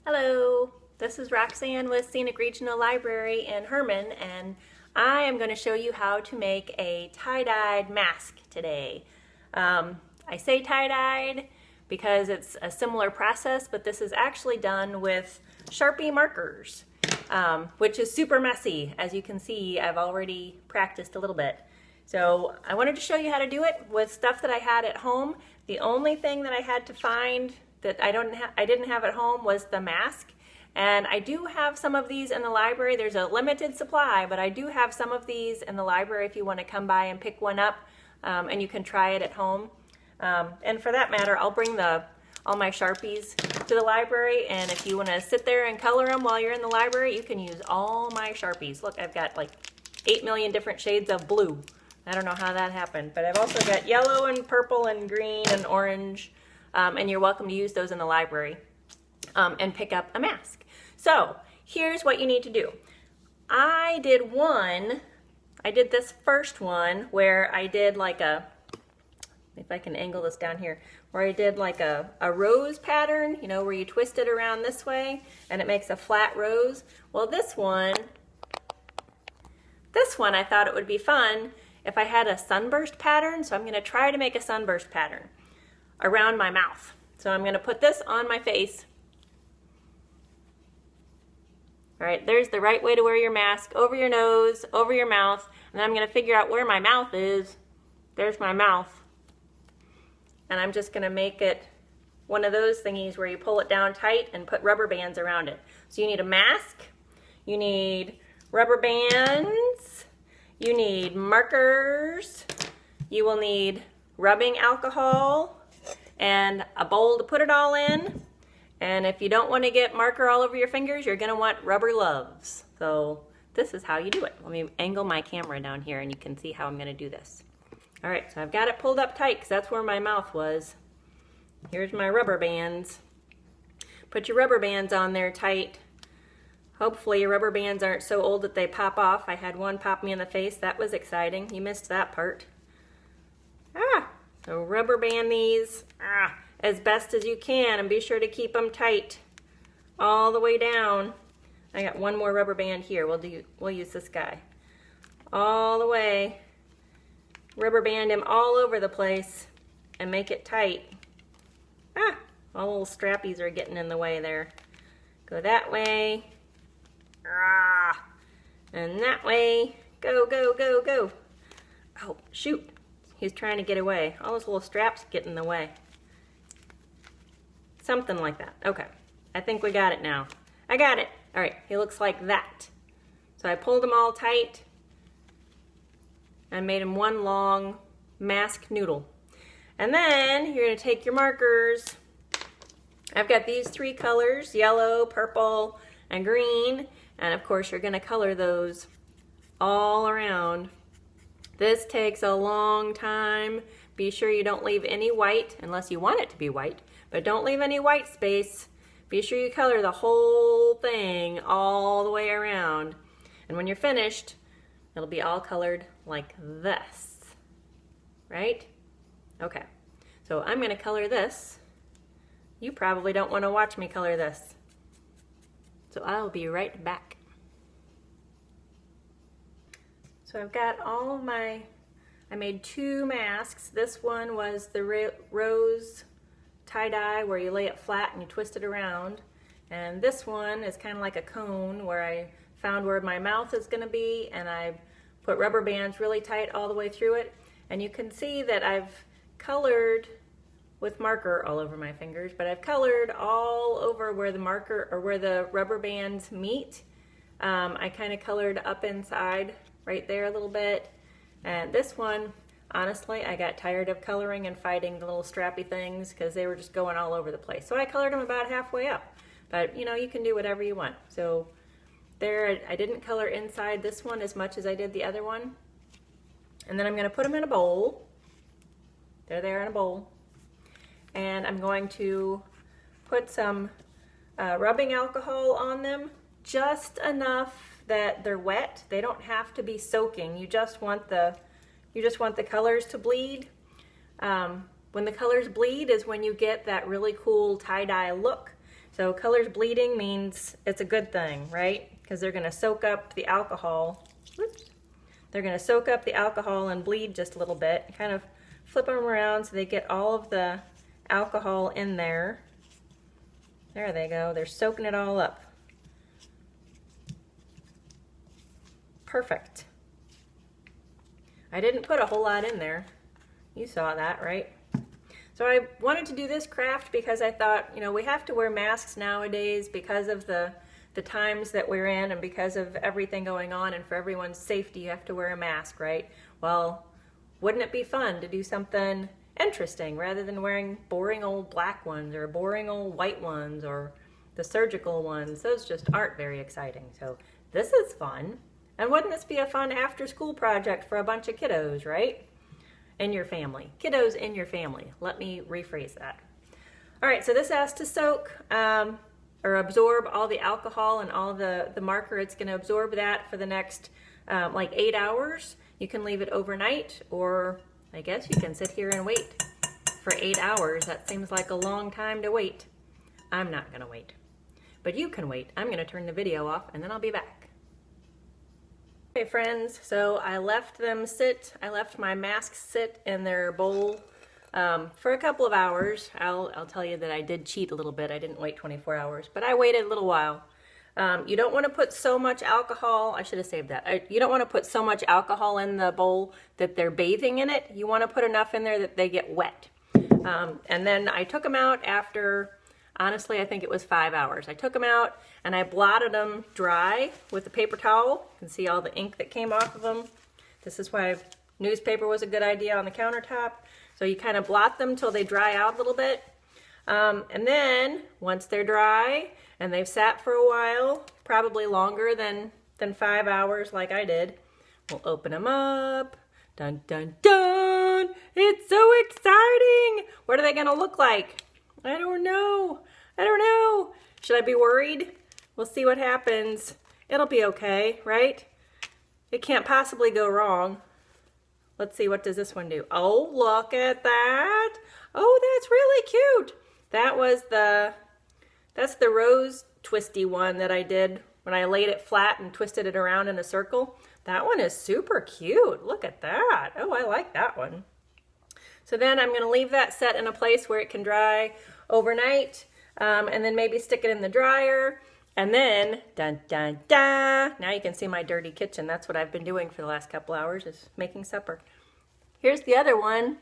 Hello, this is Roxanne with Scenic Regional Library in Herman, and I am going to show you how to make a tie-dyed mask today. I say tie-dyed because it's a similar process, but this is actually done with Sharpie markers, which is super messy. As you can see, I've already practiced a little bit. So I wanted to show you how to do it with stuff that I had at home. The only thing that I had to find that I didn't have at home was the mask. And I do have some of these in the library. There's a limited supply, but I do have some of these in the library if you want to come by and pick one up, and you can try it at home. And for that matter, I'll bring all my Sharpies to the library, and if you want to sit there and color them while you're in the library, you can use all my Sharpies. Look, I've got like 8 million different shades of blue. I don't know how that happened, but I've also got yellow and purple and green and orange, and you're welcome to use those in the library and pick up a mask. So here's what you need to do. I did this first one where I did like if I can angle this down here, where I did like a rose pattern, you know, where you twist it around this way and it makes a flat rose. Well, this one I thought it would be fun if I had a sunburst pattern, so I'm going to try to make a sunburst pattern around my mouth. So I'm going to put this on my face. All right, there's the right way to wear your mask, over your nose, over your mouth, and then I'm going to figure out where my mouth is. There's my mouth. And I'm just going to make it one of those thingies where you pull it down tight and put rubber bands around it. So you need a mask, you need rubber bands, you need markers, you will need rubbing alcohol, and a bowl to put it all in. And if you don't want to get marker all over your fingers, you're going to want rubber gloves. So this is how you do it. Let me angle my camera down here and you can see how I'm going to do this. All right, so I've got it pulled up tight because that's where my mouth was. Here's my rubber bands. Put your rubber bands on there tight. Hopefully your rubber bands aren't so old that they pop off. I had one pop me in the face. That was exciting. You missed that part. So rubber band these as best as you can, and be sure to keep them tight all the way down. I got one more rubber band here. We'll use this guy. All the way. Rubber band him all over the place and make it tight. All little strappies are getting in the way there. Go that way. And that way. Go, go, go, go. Oh, shoot. He's trying to get away. All those little straps get in the way. Something like that. Okay. I think we got it now. I got it. All right. He looks like that. So I pulled them all tight. I made him one long mask noodle. And then you're going to take your markers. I've got these 3 colors, yellow, purple, and green. And of course, you're going to color those all around. This takes a long time. Be sure you don't leave any white unless you want it to be white, but don't leave any white space. Be sure you color the whole thing all the way around. And when you're finished, it'll be all colored like this, right? Okay, so I'm going to color this. You probably don't want to watch me color this. So I'll be right back. So I've got all of I made 2 masks. This one was the rose tie-dye where you lay it flat and you twist it around. And this one is kind of like a cone where I found where my mouth is going to be, and I put rubber bands really tight all the way through it. And you can see that I've colored with marker all over my fingers, but I've colored all over where the marker or where the rubber bands meet. I kind of colored up inside right there a little bit. And this one, honestly, I got tired of coloring and fighting the little strappy things because they were just going all over the place. So I colored them about halfway up. But you know, you can do whatever you want. So there, I didn't color inside this one as much as I did the other one. And then I'm going to put them in a bowl. They're there in a bowl. And I'm going to put some rubbing alcohol on them, just enough that they're wet. They don't have to be soaking. You just want the colors to bleed. When the colors bleed is when you get that really cool tie-dye look. So colors bleeding means it's a good thing, right? Because they're going to soak up the alcohol. Whoops. They're going to soak up the alcohol and bleed just a little bit. Kind of flip them around so they get all of the alcohol in there. There they go. They're soaking it all up. Perfect. I didn't put a whole lot in there. You saw that, right? So I wanted to do this craft because I thought, you know, we have to wear masks nowadays because of the times that we're in and because of everything going on, and for everyone's safety you have to wear a mask, right? Well, wouldn't it be fun to do something interesting rather than wearing boring old black ones or boring old white ones or the surgical ones? Those just aren't very exciting. So this is fun. And wouldn't this be a fun after school project for a bunch of kiddos, right? In your family. Kiddos in your family. Let me rephrase that. All right, so this has to soak or absorb all the alcohol and all the marker. It's going to absorb that for the next like 8 hours. You can leave it overnight, or I guess you can sit here and wait for 8 hours. That seems like a long time to wait. I'm not going to wait, but you can wait. I'm going to turn the video off and then I'll be back. Okay friends, so I left them sit. I left my masks sit in their bowl for a couple of hours. I'll tell you that I did cheat a little bit. I didn't wait 24 hours, but I waited a little while. You don't want to put so much alcohol. I should have saved that. You don't want to put so much alcohol in the bowl that they're bathing in it. You want to put enough in there that they get wet. And then I took them out after, honestly, I think it was 5 hours. I took them out and I blotted them dry with a paper towel. You can see all the ink that came off of them. This is why newspaper was a good idea on the countertop. So you kind of blot them till they dry out a little bit. And then once they're dry and they've sat for a while, probably longer than 5 hours like I did, we'll open them up. Dun, dun, dun! It's so exciting! What are they gonna look like? I don't know. I don't know. Should I be worried? We'll see what happens. It'll be okay, right? It can't possibly go wrong. Let's see, what does this one do? Oh, look at that. Oh, that's really cute. That's the rose twisty one that I did when I laid it flat and twisted it around in a circle. That one is super cute. Look at that. Oh, I like that one. So then I'm going to leave that set in a place where it can dry overnight, and then maybe stick it in the dryer. And then, dun, dun, dun, now you can see my dirty kitchen. That's what I've been doing for the last couple hours, is making supper. Here's the other one.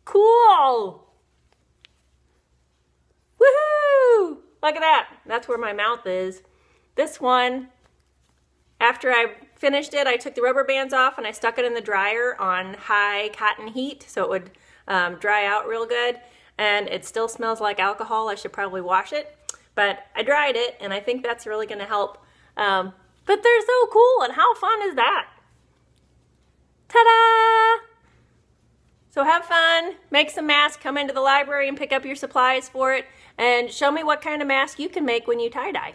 Cool! Woohoo! Look at that. That's where my mouth is. This one, after I finished it, I took the rubber bands off and I stuck it in the dryer on high cotton heat so it would dry out real good. And it still smells like alcohol. I should probably wash it. But I dried it, and I think that's really going to help. But they're so cool, and how fun is that? Ta-da! So have fun, make some masks, come into the library and pick up your supplies for it, and show me what kind of mask you can make when you tie-dye.